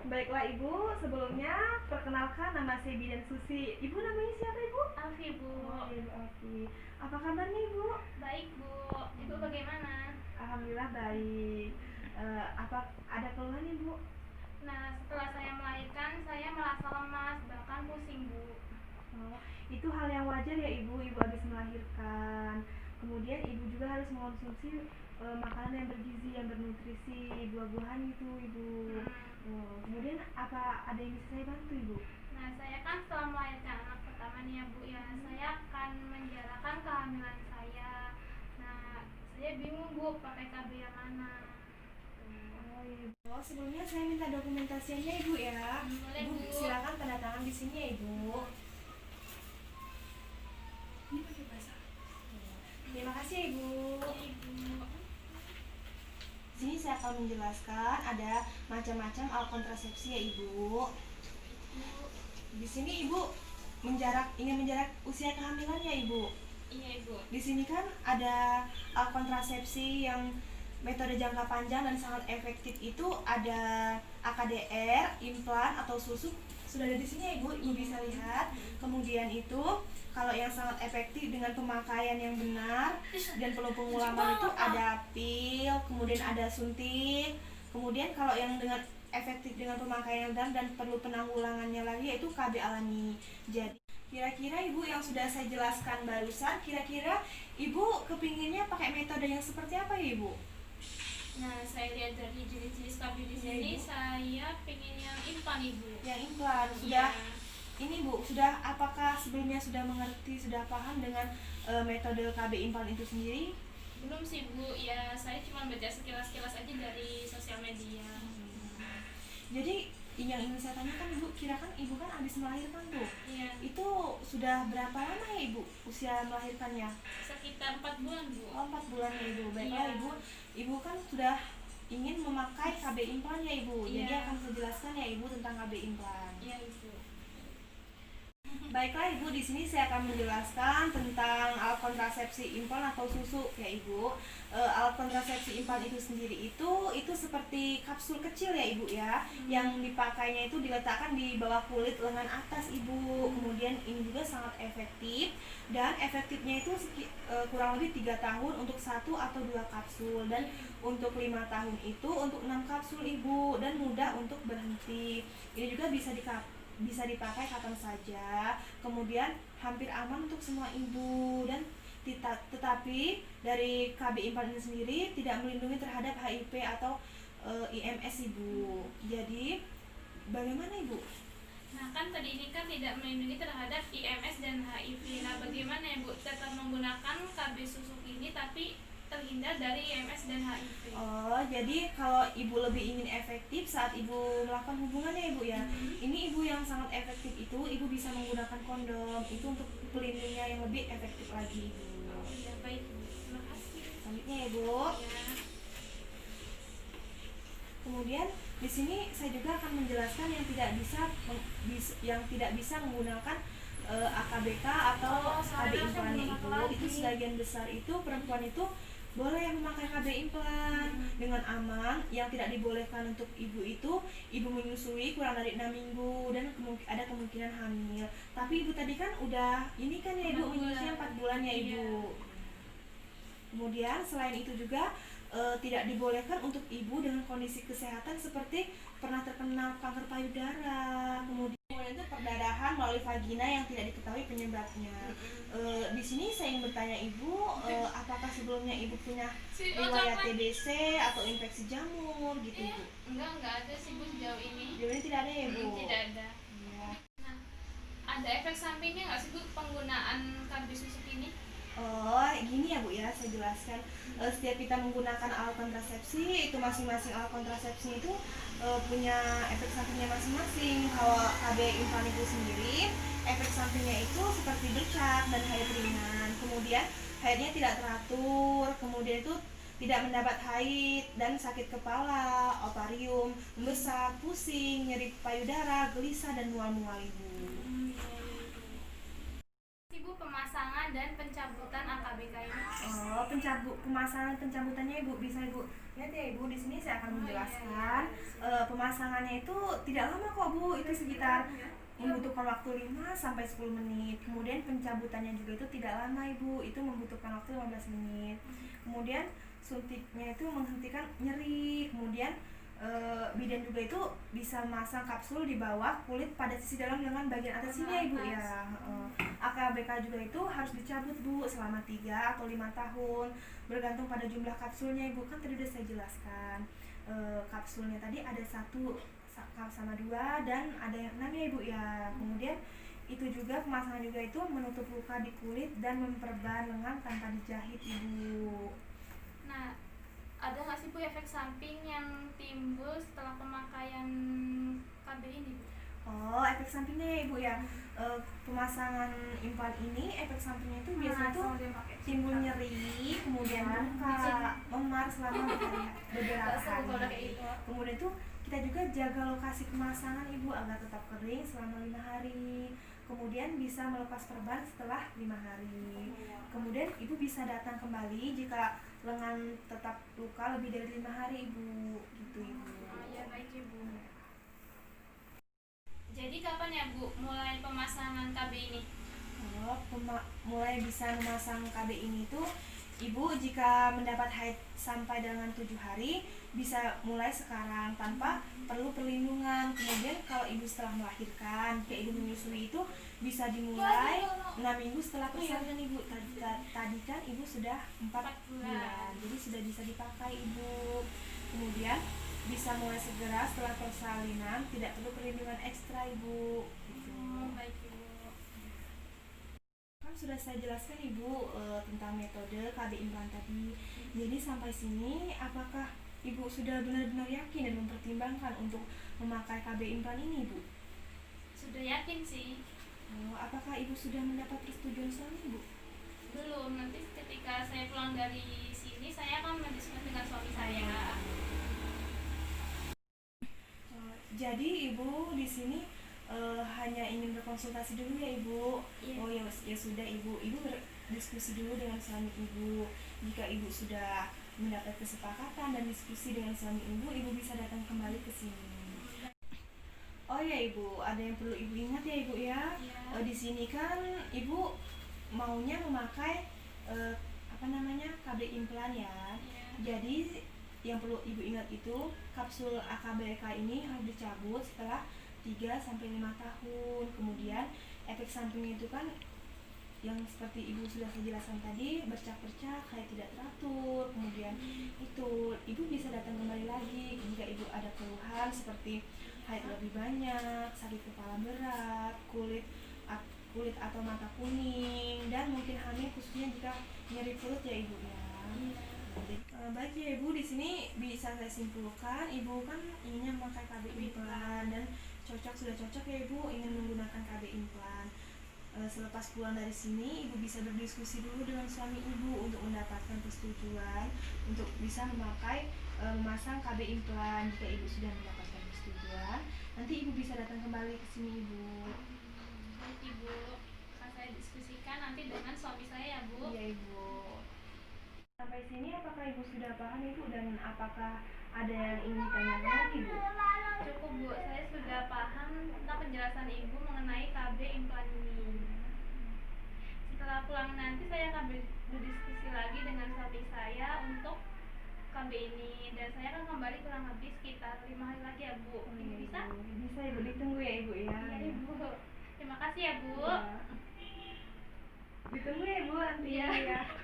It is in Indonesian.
Baiklah Ibu, sebelumnya perkenalkan nama saya Bidan Susi. Ibu namanya siapa Ibu? Alfi, Bu. Oh, Ibu Alfi. Apa kabarnya Ibu? Baik, Bu. Ibu bagaimana? Alhamdulillah baik. Apa ada keluhan Ibu? Nah, setelah saya melahirkan, saya merasa lemas, bahkan pusing, Bu. Oh, itu hal yang wajar ya Ibu. Ibu habis melahirkan. Kemudian Ibu juga harus mengonsumsi makanan yang bergizi, yang bernutrisi, buah-buahan itu Ibu. Oh, kemudian apa ada yang bisa saya bantu Ibu? Nah, saya kan setelah melahirkan anak pertama nih ya, Bu ya. Saya akan menjalankan kehamilan saya. Nah, saya bingung, Bu, pakai KB yang mana. Oh, iya. Oh, sebelumnya saya minta dokumentasinya Ibu ya. Boleh, Ibu Bu. silakan tanda tangan di sini ya Ibu. Ini pakai bahasa. Terima kasih ya, Ibu. Ibu. Di sini saya akan menjelaskan ada macam-macam alat kontrasepsi ya Ibu. Di sini Ibu ingin menjarak usia kehamilan ya Ibu. Iya, Ibu. Di sini kan ada alat kontrasepsi yang metode jangka panjang dan sangat efektif itu ada AKDR, implan atau susu. Sudah ada di sini ya Ibu, Ibu bisa lihat. Kemudian itu kalau yang sangat efektif dengan pemakaian yang benar dan perlu pengulaman itu ada pil, kemudian ada suntik. Kemudian kalau yang dengan efektif dengan pemakaian yang benar dan perlu penanggulangannya lagi yaitu KB alami. Jadi kira-kira Ibu yang sudah saya jelaskan barusan, kira-kira Ibu kepinginnya pakai metode yang seperti apa ya Ibu? Nah, saya lihat dari jenis-jenis KB di sini, Ibu. saya pengen yang implan, Ibu. Yang implan sudah. Ini Bu, sudah apakah sebelumnya sudah mengerti, sudah paham dengan metode KB implan itu sendiri? Belum sih, Bu. Ya, saya cuma baca sekilas-sekilas aja dari sosial media. Jadi yang ingin saya tanyakan Ibu, kira kan Ibu kan habis melahirkan tuh. Iya. Itu sudah berapa lama ya Ibu usia melahirkannya? Sekitar 4 bulan, Bu. Oh, 4 bulan ya Ibu. Baiklah Iya. Ibu kan sudah ingin memakai KB implan ya Ibu. Jadi Iya. akan saya jelaskan ya Ibu tentang KB implan. Iya, Ibu. Baiklah Ibu, di sini saya akan menjelaskan tentang alat kontrasepsi implan atau susu ya Ibu. Alat kontrasepsi implan itu sendiri itu seperti kapsul kecil ya Ibu ya, yang dipakainya itu diletakkan di bawah kulit lengan atas Ibu. Kemudian ini juga sangat efektif dan efektifnya itu kurang lebih 3 tahun untuk 1 atau 2 kapsul dan untuk 5 tahun itu untuk 6 kapsul Ibu dan mudah untuk berhenti. Ini juga bisa dipakai kapan saja, kemudian hampir aman untuk semua ibu dan tetapi dari KB implan ini sendiri tidak melindungi terhadap HIV atau IMS Ibu. Jadi bagaimana Ibu? Nah, kan tadi ini kan tidak melindungi terhadap IMS dan HIV. Nah, bagaimana ya, Bu? Tetap menggunakan KB susuk ini tapi terhindar dari IMS dan HIV. Oh, jadi kalau Ibu lebih ingin efektif saat Ibu melakukan hubungan ya Ibu ya. Ini Ibu yang sangat efektif itu Ibu bisa menggunakan kondom. Itu untuk pelindungnya yang lebih efektif lagi Ibu. Oh iya, baik, Bu. Terima kasih. Selanjutnya ya Bu. Ya. Kemudian di sini saya juga akan menjelaskan yang tidak bisa menggunakan AKBK atau KB implannya itu sebagian besar itu perempuan itu boleh memakai KB implan dengan aman. Yang tidak dibolehkan untuk ibu itu ibu menyusui kurang dari 6 minggu dan ada kemungkinan hamil. Tapi ibu tadi kan udah ini kan ya Ibu menyusui 4 bulan ya Ibu. Kemudian selain itu juga tidak dibolehkan untuk ibu dengan kondisi kesehatan seperti pernah terkena kanker payudara, kemudian itu perdarahan melalui vagina yang tidak diketahui penyebabnya. Di sini saya ingin bertanya Ibu, apakah sebelumnya Ibu punya riwayat TBC atau infeksi jamur gitu Ibu? Enggak ada sih, Bu, sejauh ini. Sejauh ini tidak ada ya Ibu? Tidak ada. Ya. Nah, ada efek sampingnya nggak sih, Bu, penggunaan KB susuk ini? Oh, gini ya Bu ya, saya jelaskan. Setiap kita menggunakan alat kontrasepsi, itu masing-masing alat kontrasepsi itu punya efek sampingnya masing-masing. Kalau KB implan itu sendiri, efek sampingnya itu seperti bercak dan haid ringan. Kemudian haidnya tidak teratur, kemudian itu tidak mendapat haid dan sakit kepala, ovarium, membesar, pusing, nyeri payudara, gelisah dan mual-mual Ibu. Ibu, pemasangan dan pencabutan AKBK ini Oh, pemasangan pencabutannya Ibu bisa Ibu lihat ya Ibu, di sini saya akan menjelaskan. Pemasangannya itu tidak lama kok Bu, itu sekitar membutuhkan waktu 5 sampai 10 menit. Kemudian pencabutannya juga itu tidak lama Ibu, itu membutuhkan waktu 15 menit. Kemudian suntiknya itu menghentikan nyeri. Kemudian bidan juga itu bisa masang kapsul di bawah kulit pada sisi dalam dengan bagian atas sini ya Ibu ya. AKBK juga itu harus dicabut Bu selama 3 atau 5 tahun bergantung pada jumlah kapsulnya Ibu, kan tadi udah saya jelaskan. Kapsulnya tadi ada 1 sama 2 dan ada yang 6 ya Ibu ya. Kemudian itu juga pemasangan juga itu menutup luka di kulit dan memperban lengan tanpa dijahit Ibu. Nah, ada nggak sih Bu efek samping yang timbul setelah pemakaian KB ini Bu? Oh, efek sampingnya ya Ibu ya. Pemasangan implan ini efek sampingnya itu biasanya tuh timbul nyeri, kemudian luka, memar selama beberapa hari. Kemudian tuh kita juga jaga lokasi pemasangan Ibu agar tetap kering selama 5 hari. Kemudian bisa melepas perban setelah 5 hari. Kemudian Ibu bisa datang kembali jika lengan tetap luka lebih dari 5 hari Ibu. Gitu Ibu. Ya baik Ibu. Jadi kapan ya Bu mulai pemasangan KB ini? Oh, mulai bisa memasang KB ini tuh Ibu jika mendapat haid sampai dengan 7 hari bisa mulai sekarang tanpa perlu perlindungan. Kemudian kalau Ibu setelah melahirkan, kayak Ibu menyusui itu bisa dimulai 6 minggu setelah persalinan Ibu. Tadi kan Ibu sudah 4 bulan, jadi sudah bisa dipakai Ibu. Kemudian bisa mulai segera setelah persalinan, tidak perlu perlindungan ekstra Ibu. Gitu. Baik Ibu. Kan sudah saya jelaskan Ibu tentang metode KB implan tadi. Jadi sampai sini apakah Ibu sudah benar-benar yakin dan mempertimbangkan untuk memakai KB implan ini Ibu? Sudah yakin sih. Apakah Ibu sudah mendapat persetujuan suami Ibu? Belum, nanti ketika saya pulang dari sini saya akan mendiskusikan dengan suami saya. Jadi Ibu di sini hanya ingin berkonsultasi dulu ya Ibu. Iya. Oh ya sudah Ibu berdiskusi dulu dengan suami Ibu. Jika Ibu sudah mendapat kesepakatan dan diskusi dengan suami Ibu bisa datang kembali ke sini. Oh ya Ibu, ada yang perlu Ibu ingat ya Ibu ya. Ya. Di sini kan Ibu maunya memakai KB implan ya. Ya. Jadi yang perlu Ibu ingat itu kapsul AKBK ini harus dicabut setelah 3 sampai 5 tahun. Kemudian efek sampingnya itu kan yang seperti Ibu sudah saya jelaskan tadi, bercak-bercak kayak tidak teratur. Kemudian itu Ibu bisa datang kembali lagi jika Ibu ada keluhan seperti haid lebih banyak, sakit kepala berat, kulit atau mata kuning, dan mungkin hamil khususnya jika nyeri perut ya Ibu ya. Baik ya Ibu, di sini bisa saya simpulkan Ibu kan inginnya memakai KB implan dan sudah cocok ya Ibu ingin menggunakan KB implan. Selepas pulang dari sini Ibu bisa berdiskusi dulu dengan suami Ibu untuk mendapatkan persetujuan untuk bisa memasang KB implan. Jika Ibu sudah mendapatkan persetujuan, nanti Ibu bisa datang kembali ke sini Ibu. Baik Ibu, akan saya diskusikan nanti dengan suami saya ya Bu. Iya Ibu. Sampai sini apakah Ibu sudah paham Ibu, dan apakah ada yang ingin ditanyakan lagi Bu? Cukup Bu, saya sudah paham tentang penjelasan Ibu mengenai KB implan ini. Setelah pulang nanti saya akan berdiskusi lagi dengan suami saya untuk KB ini, dan saya akan kembali kurang lebih sekitar 5 hari lagi ya Bu. Ibu bisa? Bisa Ibu, ditunggu ya Ibu ya. Iya Ibu. Terima kasih ya Bu. Ya. Ditunggu ya Ibu nanti Iya. ya.